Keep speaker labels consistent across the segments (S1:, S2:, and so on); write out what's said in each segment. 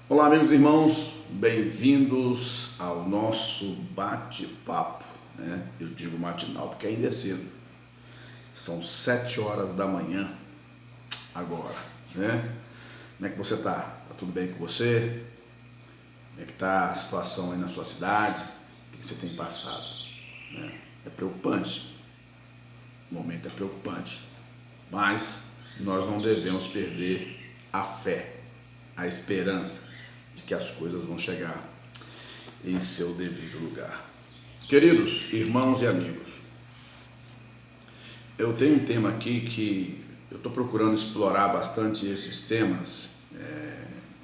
S1: Olá, amigos e irmãos, bem-vindos ao nosso bate-papo, né? Eu digo matinal porque ainda é cedo, são 7 horas da manhã agora, né? Como é que você está? Tá tudo bem com você? Como é que está a situação aí na sua cidade? O que você tem passado, né? É preocupante, o momento é preocupante, mas nós não devemos perder a fé, a esperança de que as coisas vão chegar em seu devido lugar. Queridos irmãos e amigos, eu tenho um tema aqui que eu estou procurando explorar bastante esses temas,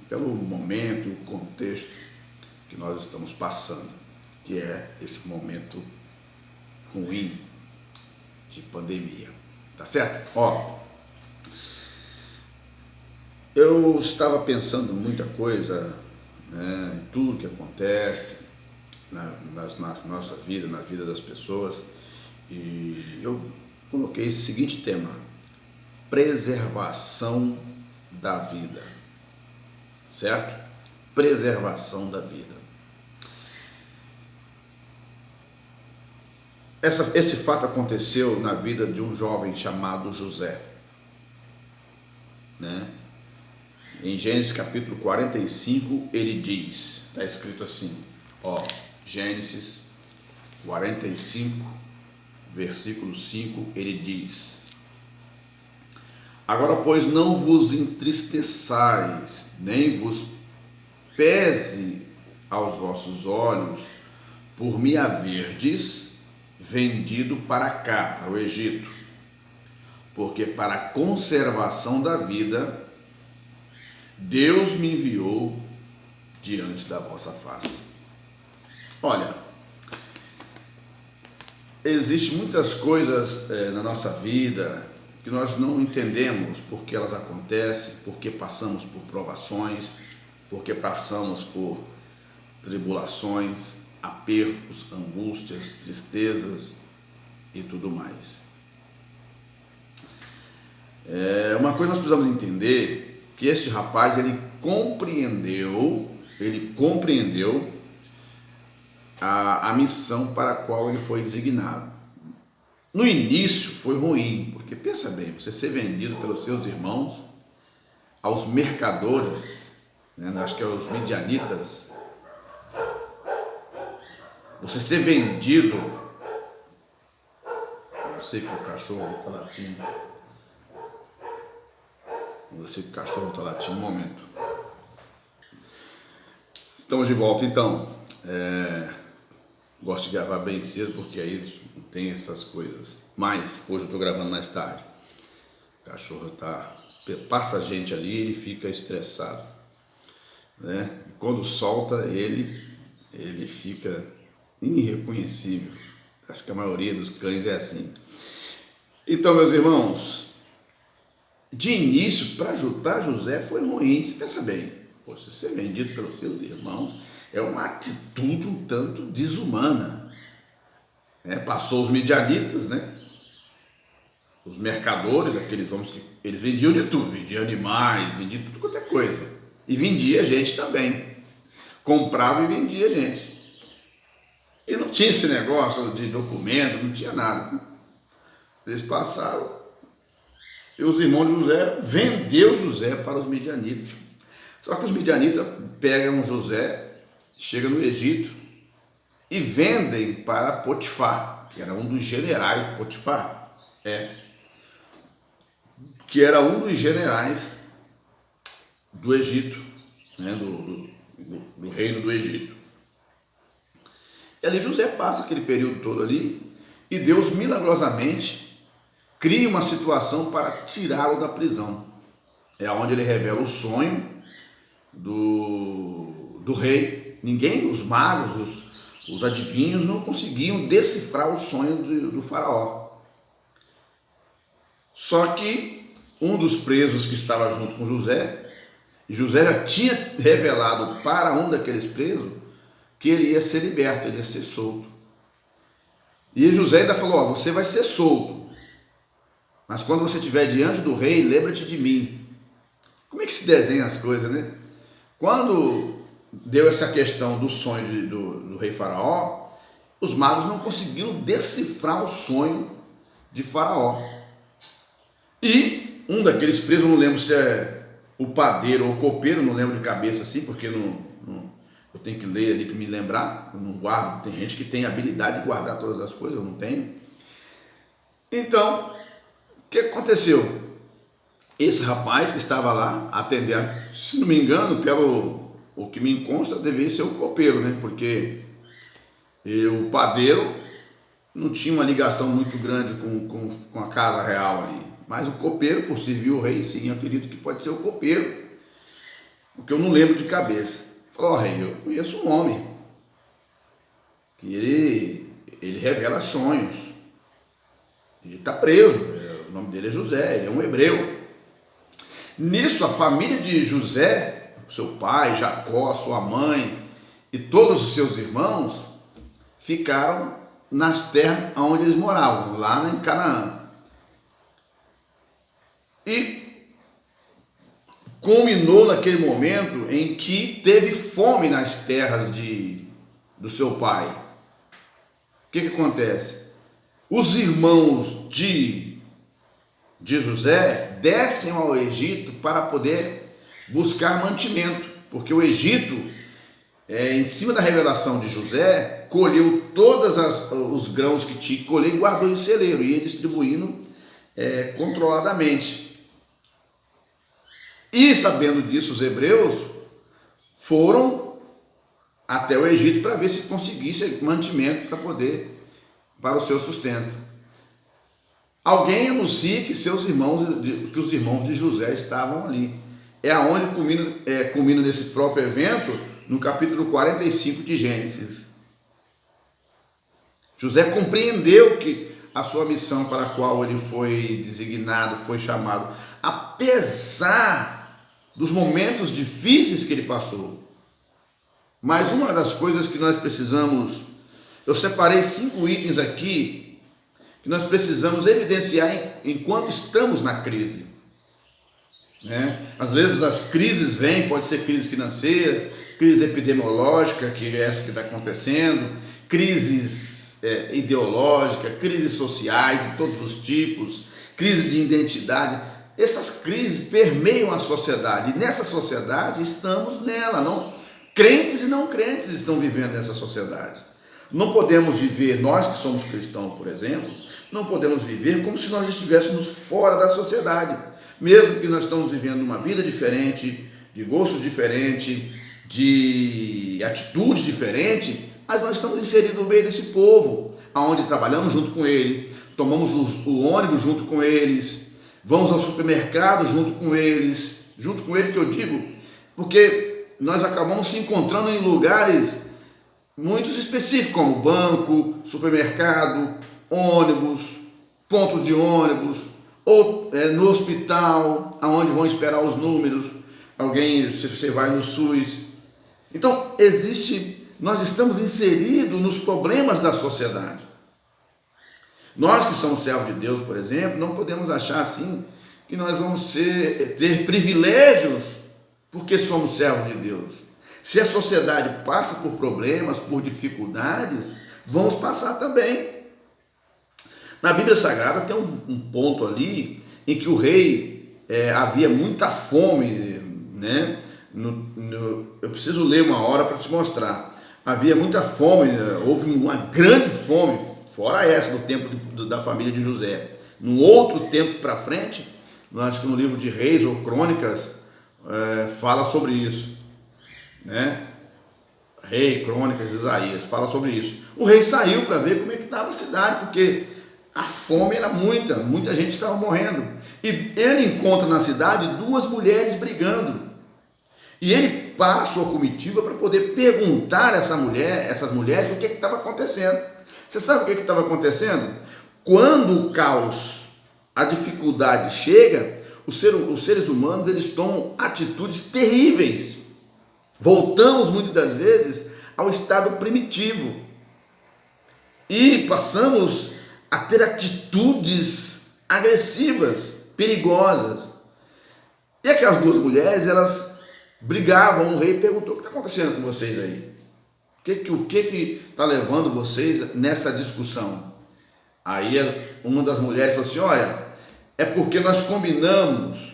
S1: pelo momento e o contexto que nós estamos passando, que é esse momento ruim de pandemia, tá certo? Eu estava pensando muita coisa, né, em tudo que acontece na nossa vida, na vida das pessoas, e eu coloquei esse seguinte tema: preservação da vida, certo? Preservação da vida. Esse fato aconteceu na vida de um jovem chamado José, né? Em Gênesis capítulo 45, ele diz, está escrito assim, Gênesis 45, versículo 5, ele diz: agora, pois, não vos entristeçais, nem vos pese aos vossos olhos, por me haverdes vendido para cá, para o Egito, porque para a conservação da vida Deus me enviou diante da vossa face. Olha, existem muitas coisas na nossa vida que nós não entendemos porque elas acontecem, porque passamos por provações, porque passamos por tribulações, apertos, angústias, tristezas e tudo mais. Uma coisa nós precisamos entender, que este rapaz, ele compreendeu a missão para a qual ele foi designado. No início foi ruim, porque pensa bem, você ser vendido pelos seus irmãos aos mercadores, né, acho que é os midianitas, você ser vendido, eu sei que o cachorro está latindo, um momento. Estamos de volta então. Gosto de gravar bem cedo porque aí não tem essas coisas. Mas hoje eu estou gravando mais tarde. O cachorro passa a gente ali, ele fica estressado, né? E quando solta ele fica irreconhecível. Acho que a maioria dos cães é assim. Então, meus irmãos, de início, para ajudar José foi ruim. Você pensa bem, você ser vendido pelos seus irmãos é uma atitude um tanto desumana. Passou os midianitas, né? Os mercadores, aqueles homens que eles vendiam de tudo, vendiam animais, vendiam tudo quanto é coisa. E vendia gente também. Comprava e vendia gente. E não tinha esse negócio de documento, não tinha nada. Eles passaram. E os irmãos de José vendeu José para os midianitas. Só que os midianitas pegam José, chegam no Egito e vendem para Potifar, que era um dos generais. Potifar, que era um dos generais do Egito, né, do reino do Egito. E ali José passa aquele período todo ali e Deus milagrosamente cria uma situação para tirá-lo da prisão. É onde ele revela o sonho do rei. Ninguém, os magos, os adivinhos, não conseguiam decifrar o sonho do faraó. Só que um dos presos que estava junto com José, e José já tinha revelado para um daqueles presos que ele ia ser liberto, ele ia ser solto. E José ainda falou: você vai ser solto, mas quando você estiver diante do rei, lembra-te de mim. Como é que se desenha as coisas, né? Quando deu essa questão do sonho do rei Faraó, os magos não conseguiram decifrar o sonho de Faraó. E um daqueles presos, eu não lembro se é o padeiro ou o copeiro, não lembro de cabeça assim, porque eu tenho que ler ali para me lembrar, eu não guardo. Tem gente que tem habilidade de guardar todas as coisas, eu não tenho. Então, o que aconteceu? Esse rapaz que estava lá atender, se não me engano, pelo o que me consta, devia ser o copeiro, né? Porque o padeiro não tinha uma ligação muito grande com a casa real ali. Mas o copeiro, por servir o rei, sim, eu acredito que pode ser o copeiro, porque eu não lembro de cabeça. Falou: rei, eu conheço um homem que ele revela sonhos. Ele está preso, o nome dele é José, ele é um hebreu. Nisso, a família de José, seu pai, Jacó, sua mãe e todos os seus irmãos ficaram nas terras onde eles moravam, lá em Canaã. E culminou naquele momento em que teve fome nas terras do seu pai. O que acontece? Os irmãos de José descem ao Egito para poder buscar mantimento, porque o Egito, em cima da revelação de José, colheu todos os grãos que tinha que colher e guardou em celeiro, e ia distribuindo controladamente. E sabendo disso, os hebreus foram até o Egito para ver se conseguisse mantimento para o seu sustento. Alguém anuncia que que os irmãos de José estavam ali. É aonde culmina nesse próprio evento, no capítulo 45 de Gênesis. José compreendeu que a sua missão para a qual ele foi designado, foi chamado, apesar dos momentos difíceis que ele passou. Mas uma das coisas que nós precisamos, eu separei 5 itens aqui, que nós precisamos evidenciar enquanto estamos na crise. Às vezes as crises vêm, pode ser crise financeira, crise epidemiológica, que é essa que está acontecendo, crises ideológicas, crises sociais de todos os tipos, crise de identidade. Essas crises permeiam a sociedade, e nessa sociedade estamos nela, não? Crentes e não crentes estão vivendo nessa sociedade. Não podemos viver, nós que somos cristãos, por exemplo, não podemos viver como se nós estivéssemos fora da sociedade, mesmo que nós estamos vivendo uma vida diferente, de gostos diferentes, de atitudes diferentes, mas nós estamos inseridos no meio desse povo, aonde trabalhamos junto com ele, tomamos o ônibus junto com eles, vamos ao supermercado junto com eles que eu digo, porque nós acabamos se encontrando em lugares muito específicos, como banco, supermercado, ônibus, ponto de ônibus, ou no hospital, aonde vão esperar os números, se você vai no SUS. Então, nós estamos inseridos nos problemas da sociedade. Nós que somos servos de Deus, por exemplo, não podemos achar assim que nós vamos ter privilégios porque somos servos de Deus. Se a sociedade passa por problemas, por dificuldades, vamos passar também. Na Bíblia Sagrada tem um ponto ali em que o rei havia muita fome, né? Eu preciso ler uma hora para te mostrar. Havia muita fome, houve uma grande fome, fora essa do tempo da família de José. Num outro tempo para frente, acho que no livro de Reis ou Crônicas, fala sobre isso, né? Rei, Crônicas, Isaías, fala sobre isso. O rei saiu para ver como é que estava a cidade, porque a fome era muita gente estava morrendo. E ele encontra na cidade 2 mulheres brigando. E ele para a sua comitiva para poder perguntar a essas mulheres o que estava acontecendo. Você sabe o que estava acontecendo? Quando o caos, a dificuldade chega, os seres humanos eles tomam atitudes terríveis. Voltamos muitas das vezes ao estado primitivo e passamos a ter atitudes agressivas, perigosas. E aquelas 2 mulheres, elas brigavam. O rei perguntou: o que está acontecendo com vocês aí? O que está levando vocês nessa discussão? Aí uma das mulheres falou assim: olha, é porque nós combinamos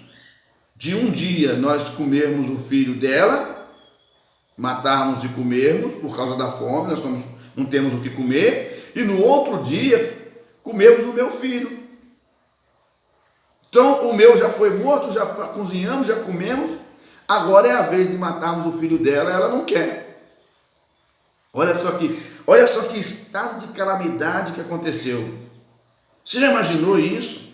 S1: de um dia nós comermos o filho dela, matarmos e comermos por causa da fome, nós não temos o que comer, e no outro dia comermos o meu filho. Então o meu já foi morto, já cozinhamos, já comemos, agora é a vez de matarmos o filho dela, ela não quer. Olha só que estado de calamidade que aconteceu. Você já imaginou isso?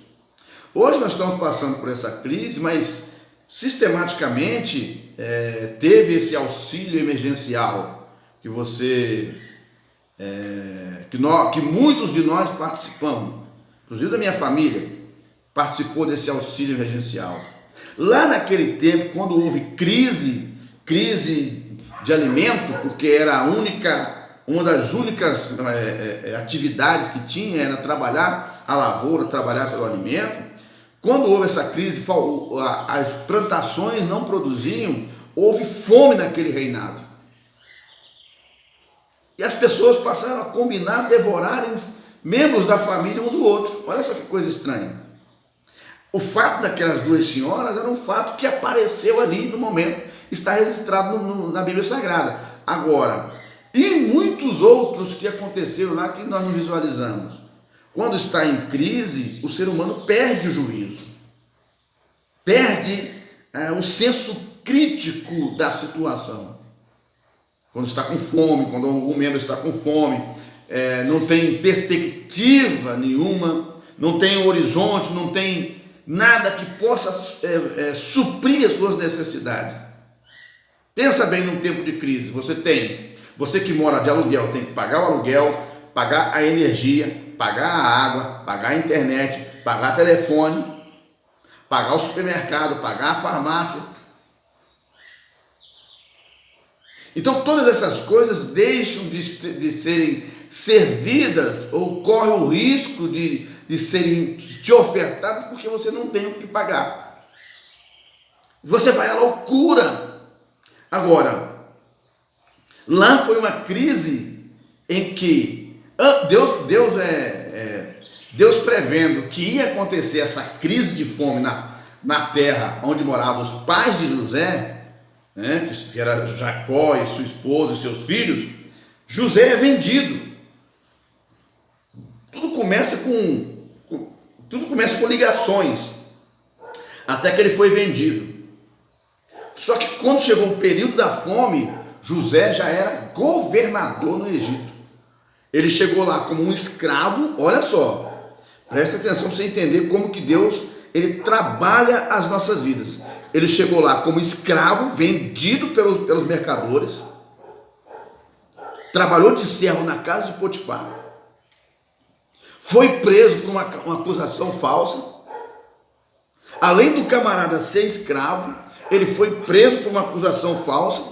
S1: Hoje nós estamos passando por essa crise, mas sistematicamente teve esse auxílio emergencial que que muitos de nós participamos, inclusive da minha família participou desse auxílio emergencial. Lá naquele tempo, quando houve crise de alimento, porque era uma das únicas atividades que tinha era trabalhar a lavoura, trabalhar pelo alimento. Quando houve essa crise, as plantações não produziam, houve fome naquele reinado. E as pessoas passaram a combinar, devorarem membros da família um do outro. Olha só que coisa estranha. O fato daquelas duas senhoras era um fato que apareceu ali no momento, está registrado na Bíblia Sagrada. Agora, e muitos outros que aconteceram lá que nós não visualizamos. Quando está em crise, o ser humano perde o juízo, perde o senso crítico da situação. Quando está com fome, quando algum membro está com fome, não tem perspectiva nenhuma, não tem horizonte, não tem nada que possa suprir as suas necessidades. Pensa bem num tempo de crise. Você que mora de aluguel tem que pagar o aluguel, pagar a energia, pagar a água, pagar a internet, pagar o telefone, pagar o supermercado, pagar a farmácia. Então todas essas coisas deixam de serem servidas ou correm o risco de serem te ofertadas porque você não tem o que pagar. Você vai à loucura. Agora, lá foi uma crise em que Deus prevendo que ia acontecer essa crise de fome na terra onde moravam os pais de José, né, que era Jacó e sua esposa e seus filhos. José é vendido. Tudo começa com ligações, até que ele foi vendido. Só que quando chegou o período da fome, José já era governador no Egito. Ele chegou lá como um escravo. Olha só, presta atenção para você entender como que Deus ele trabalha as nossas vidas. Ele chegou lá como escravo, vendido pelos mercadores, trabalhou de servo na casa de Potifar, foi preso por uma acusação falsa. Além do camarada ser escravo, ele foi preso por uma acusação falsa,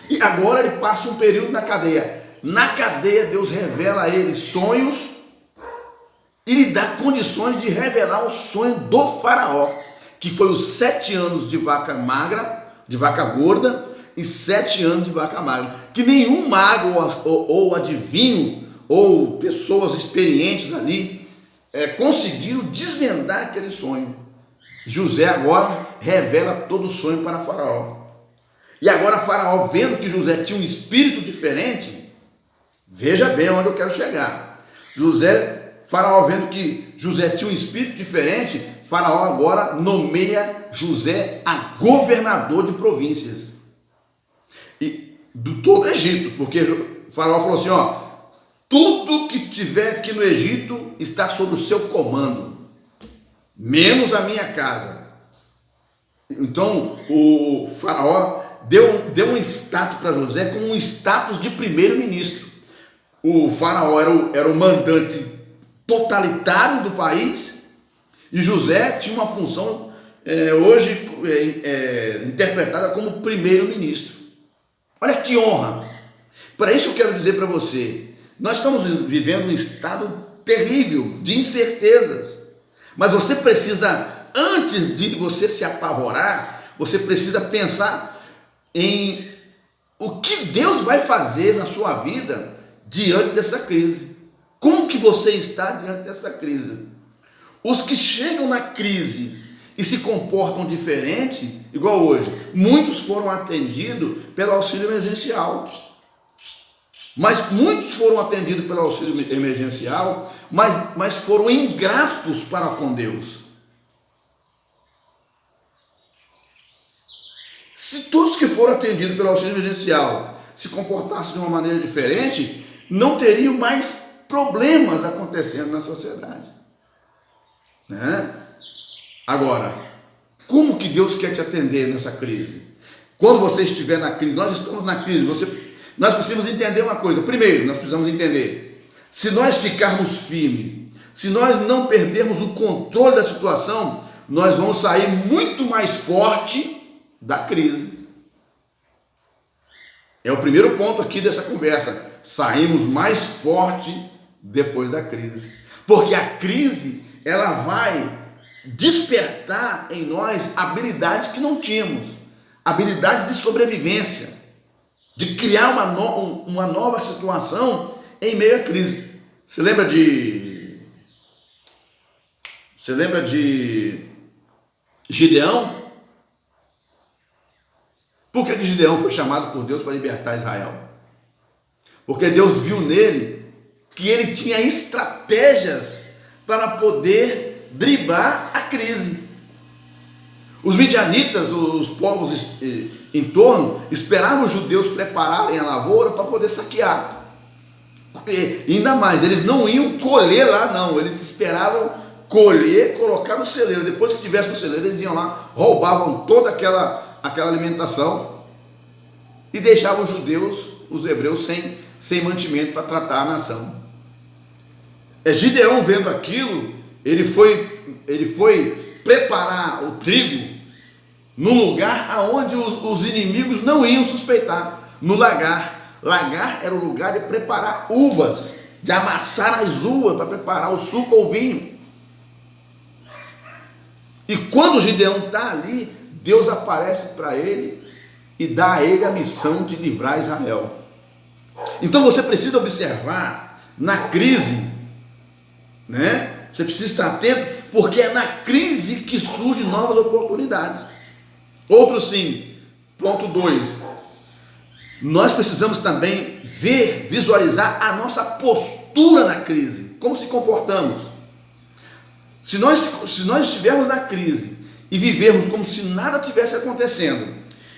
S1: e agora ele passa um período na cadeia. Na cadeia, Deus revela a ele sonhos e lhe dá condições de revelar o sonho do faraó, que foi os 7 anos de vaca magra, de vaca gorda, e 7 anos de vaca magra, que nenhum mago ou adivinho, ou pessoas experientes ali, conseguiram desvendar aquele sonho. José agora revela todo o sonho para Faraó. E agora Faraó, vendo que José tinha um espírito diferente, veja bem onde eu quero chegar. Faraó vendo que José tinha um espírito diferente, Faraó agora nomeia José a governador de províncias e do todo o Egito, porque Faraó falou assim: tudo que tiver aqui no Egito está sob o seu comando, menos a minha casa. Então o Faraó deu um status para José como um status de primeiro-ministro. O Faraó era o mandante totalitário do país, e José tinha uma função hoje interpretada como primeiro-ministro. Olha que honra! Para isso eu quero dizer para você, nós estamos vivendo um estado terrível de incertezas, mas você precisa, antes de você se apavorar, você precisa pensar em o que Deus vai fazer na sua vida diante dessa crise. Como que você está diante dessa crise? Os que chegam na crise e se comportam diferente, igual hoje, muitos foram atendidos pelo auxílio emergencial. Mas muitos foram atendidos pelo auxílio emergencial, mas foram ingratos para com Deus. Se todos que foram atendidos pelo auxílio emergencial se comportassem de uma maneira diferente, não teriam mais problemas acontecendo na sociedade, né? Agora, como que Deus quer te atender nessa crise? Quando você estiver na crise, nós estamos na crise, nós precisamos entender uma coisa. Primeiro, nós precisamos entender, se nós ficarmos firmes, se nós não perdermos o controle da situação, nós vamos sair muito mais forte da crise. É o primeiro ponto aqui dessa conversa. Saímos mais forte depois da crise. Porque a crise, ela vai despertar em nós habilidades que não tínhamos. Habilidades de sobrevivência. De criar uma nova situação em meio à crise. Você lembra de Gideão? Por que Gideão foi chamado por Deus para libertar Israel? Porque Deus viu nele que ele tinha estratégias para poder driblar a crise. Os midianitas, os povos em torno, esperavam os judeus prepararem a lavoura para poder saquear. E ainda mais, eles não iam colher lá não, eles esperavam colher, colocar no celeiro. Depois que tivesse no celeiro, eles iam lá, roubavam toda aquela alimentação e deixavam os judeus, os hebreus, sem mantimento para tratar a nação. Gideão, vendo aquilo, ele foi preparar o trigo num lugar aonde os inimigos não iam suspeitar, no lagar. Lagar era o lugar de preparar uvas, de amassar as uvas para preparar o suco ou vinho. E quando Gideão está ali, Deus aparece para ele e dá a ele a missão de livrar Israel. Então você precisa observar na crise, né? Você precisa estar atento, porque é na crise que surgem novas oportunidades. Outro sim, ponto 2. Nós precisamos também visualizar a nossa postura na crise. Como se comportamos. Se nós estivermos na crise e vivermos como se nada tivesse acontecendo,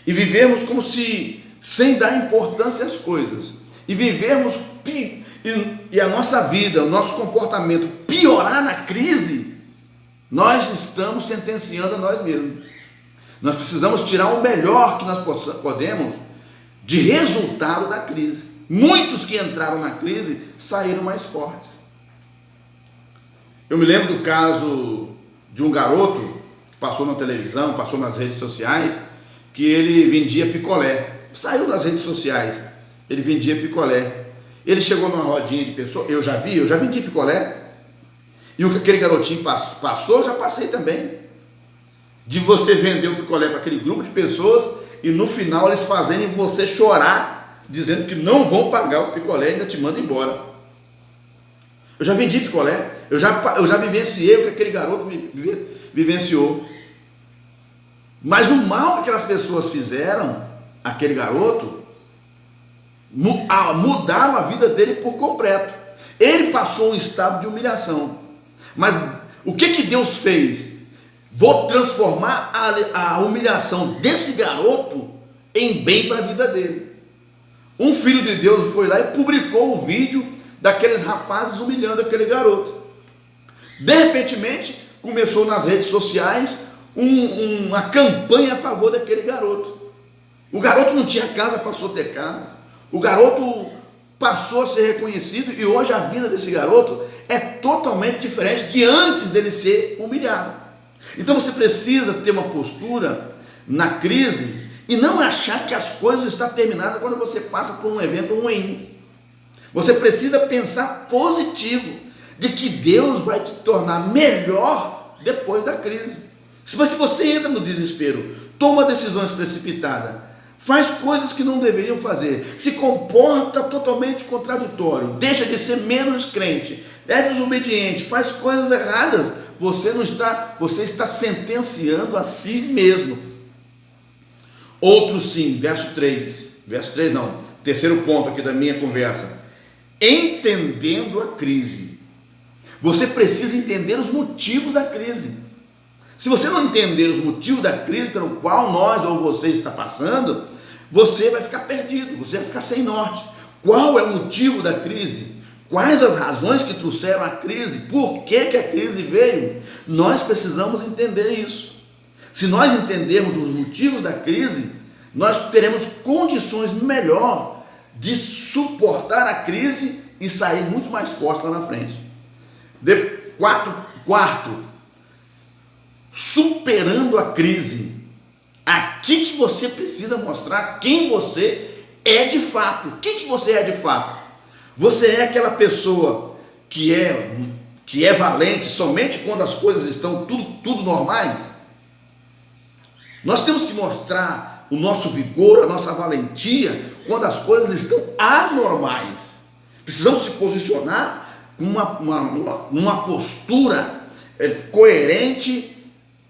S1: e vivermos como se sem dar importância às coisas, e vivermos e a nossa vida, o nosso comportamento piorar na crise, nós estamos sentenciando a nós mesmos. Nós precisamos tirar o melhor que nós podemos de resultado da crise. Muitos que entraram na crise saíram mais fortes. Eu me lembro do caso de um garoto que passou na televisão, passou nas redes sociais, que ele vendia picolé. Saiu nas redes sociais, ele vendia picolé. Ele chegou numa rodinha de pessoas, eu já vendi picolé. E o que aquele garotinho passou, eu já passei também. De você vender o picolé para aquele grupo de pessoas e no final eles fazerem você chorar, dizendo que não vão pagar o picolé e ainda te mandam embora. Eu já vendi picolé, eu já vivenciei o que aquele garoto vivenciou. Mas o mal que aquelas pessoas fizeram, aquele garoto, mudaram a vida dele por completo. Ele passou um estado de humilhação. Mas o que Deus fez? Vou transformar a humilhação desse garoto em bem para a vida dele. Um filho de Deus foi lá e publicou o vídeo daqueles rapazes humilhando aquele garoto. De repente, começou nas redes sociais uma campanha a favor daquele garoto. O garoto não tinha casa, passou a ter casa. O garoto passou a ser reconhecido e hoje a vida desse garoto é totalmente diferente de antes dele ser humilhado. Então você precisa ter uma postura na crise e não achar que as coisas estão terminadas quando você passa por um evento ruim. Você precisa pensar positivo, de que Deus vai te tornar melhor depois da crise. Se você entra no desespero toma decisões precipitadas, faz coisas que não deveriam fazer, se comporta totalmente contraditório, deixa de ser menos crente, é desobediente, faz coisas erradas, você está sentenciando a si mesmo. Outro sim, verso 3 não, terceiro ponto aqui da minha conversa, entendendo a crise. Você precisa entender os motivos da crise. Se você não entender os motivos da crise pelo qual nós ou você está passando, você vai ficar perdido, você vai ficar sem norte. Qual é o motivo da crise? Quais as razões que trouxeram a crise? Por que a crise veio? Nós precisamos entender isso. Se nós entendermos os motivos da crise, nós teremos condições melhor de suportar a crise e sair muito mais forte lá na frente. Quarto, superando a crise. Aqui que você precisa mostrar quem você é de fato. O que você é de fato? Você é aquela pessoa que é valente somente quando as coisas estão tudo normais? Nós temos que mostrar o nosso vigor, a nossa valentia quando as coisas estão anormais. Precisamos se posicionar com uma postura coerente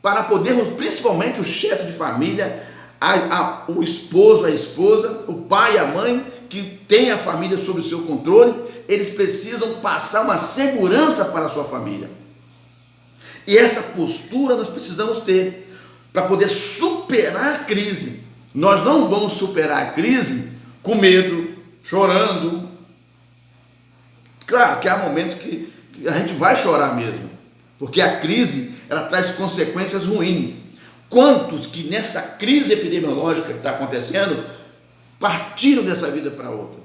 S1: para podermos, principalmente o chefe de família, o esposo, a esposa, o pai e a mãe, que tem a família sob o seu controle, eles precisam passar uma segurança para a sua família. E essa postura nós precisamos ter para poder superar a crise. Nós não vamos superar a crise com medo, chorando. Claro que há momentos que a gente vai chorar mesmo, porque a crise ela traz consequências ruins. Quantos que nessa crise epidemiológica que está acontecendo partiram dessa vida para outra?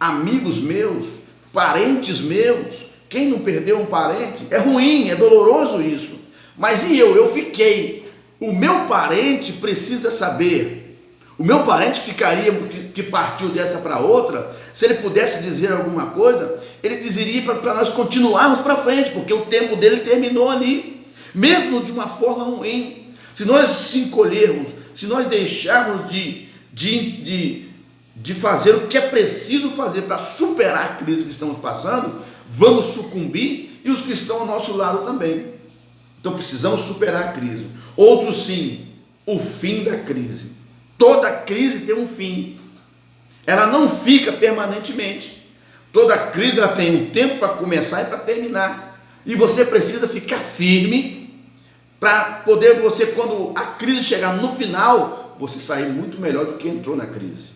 S1: Amigos meus, parentes meus. Quem não perdeu um parente? É ruim, é doloroso isso. Mas e eu fiquei. O meu parente precisa saber. O meu parente ficaria, que partiu dessa para outra, se ele pudesse dizer alguma coisa, ele dizeria para nós continuarmos para frente, porque o tempo dele terminou ali, mesmo de uma forma ruim. Se nós se encolhermos, se nós deixarmos de fazer o que é preciso fazer para superar a crise que estamos passando, vamos sucumbir, e os que estão ao nosso lado também. Então precisamos superar a crise. Outro sim, o fim da crise. Toda crise tem um fim. Ela não fica permanentemente. Toda crise ela tem um tempo para começar e para terminar. E você precisa ficar firme para poder quando a crise chegar no final, você sair muito melhor do que entrou na crise.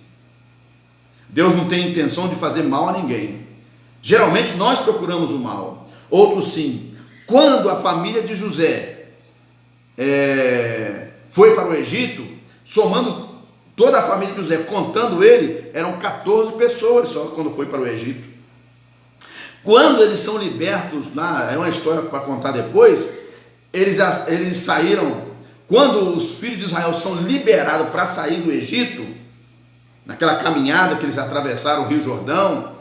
S1: Deus não tem intenção de fazer mal a ninguém. Geralmente nós procuramos o mal. Outro sim. Quando a família de José foi para o Egito, somando toda a família de José, contando ele, eram 14 pessoas só quando foi para o Egito. Quando eles são libertos, é uma história para contar depois, eles saíram, quando os filhos de Israel são liberados para sair do Egito, naquela caminhada que eles atravessaram o Rio Jordão,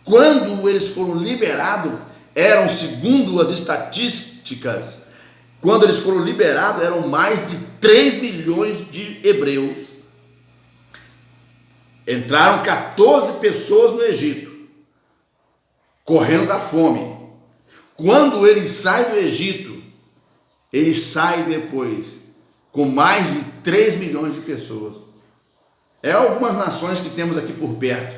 S1: quando eles foram liberados, eram, segundo as estatísticas, quando eles foram liberados, eram mais de 3 milhões de hebreus. Entraram 14 pessoas no Egito, correndo da fome. Quando eles saem do Egito, eles saem depois com mais de 3 milhões de pessoas. É algumas nações que temos aqui por perto.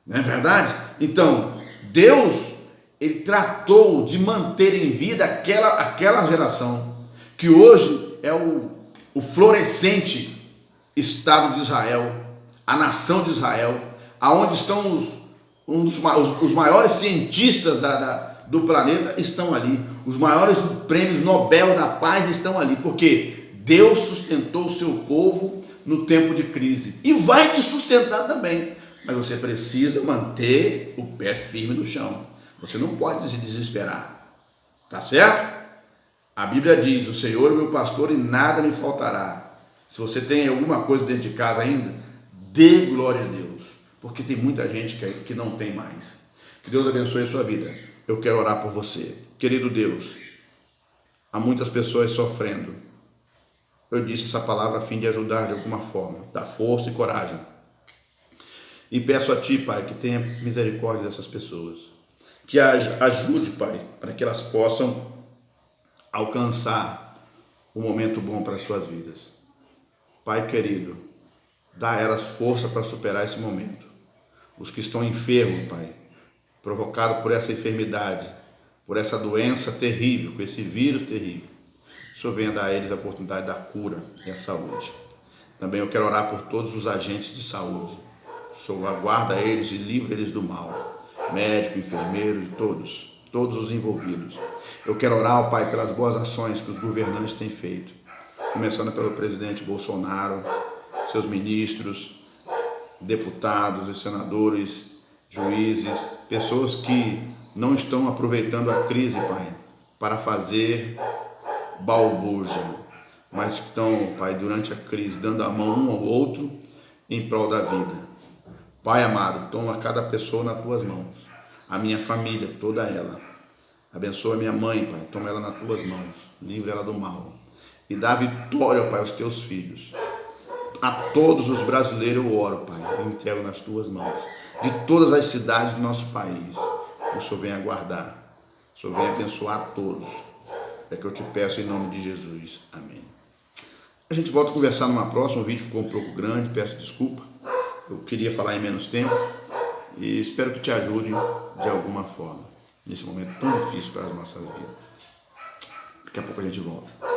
S1: Não é verdade? Então, Deus, ele tratou de manter em vida aquela geração, que hoje é o florescente Estado de Israel, a nação de Israel, aonde estão os maiores cientistas do planeta estão ali, os maiores prêmios Nobel da Paz estão ali, porque Deus sustentou o seu povo no tempo de crise, e vai te sustentar também, mas você precisa manter o pé firme no chão, você não pode se desesperar, tá certo? A Bíblia diz, o Senhor é meu pastor e nada me faltará. Se você tem alguma coisa dentro de casa ainda, dê glória a Deus, porque tem muita gente que não tem mais. Que Deus abençoe a sua vida. Eu quero orar por você. Querido Deus, há muitas pessoas sofrendo, Eu disse essa palavra a fim de ajudar de alguma forma, dar força e coragem. E peço a Ti, Pai, que tenha misericórdia dessas pessoas. Que ajude, Pai, para que elas possam alcançar um momento bom para as suas vidas. Pai querido, dá a elas força para superar esse momento. Os que estão enfermos, Pai, provocados por essa enfermidade, por essa doença terrível, com esse vírus terrível, o Senhor venha dar a eles a oportunidade da cura e a saúde. Também eu quero orar por todos os agentes de saúde. O Senhor aguarda eles e livra eles do mal. Médico, enfermeiro e todos os envolvidos. Eu quero orar, Pai, pelas boas ações que os governantes têm feito. Começando pelo presidente Bolsonaro, seus ministros, deputados e senadores, juízes, pessoas que não estão aproveitando a crise, Pai, para fazer balbúrdia, mas que estão, Pai, durante a crise, dando a mão um ao outro em prol da vida. Pai amado, toma cada pessoa nas tuas mãos, a minha família, toda ela. Abençoa minha mãe, Pai, toma ela nas tuas mãos, livra ela do mal. E dá vitória, Pai, aos teus filhos. A todos os brasileiros eu oro, Pai, e entrego nas tuas mãos. De todas as cidades do nosso país, o Senhor venha guardar, o Senhor venha abençoar a todos. É que eu te peço em nome de Jesus. Amém. A gente volta a conversar numa próxima. O vídeo ficou um pouco grande, peço desculpa. Eu queria falar em menos tempo e espero que te ajude de alguma forma nesse momento tão difícil para as nossas vidas. Daqui a pouco a gente volta.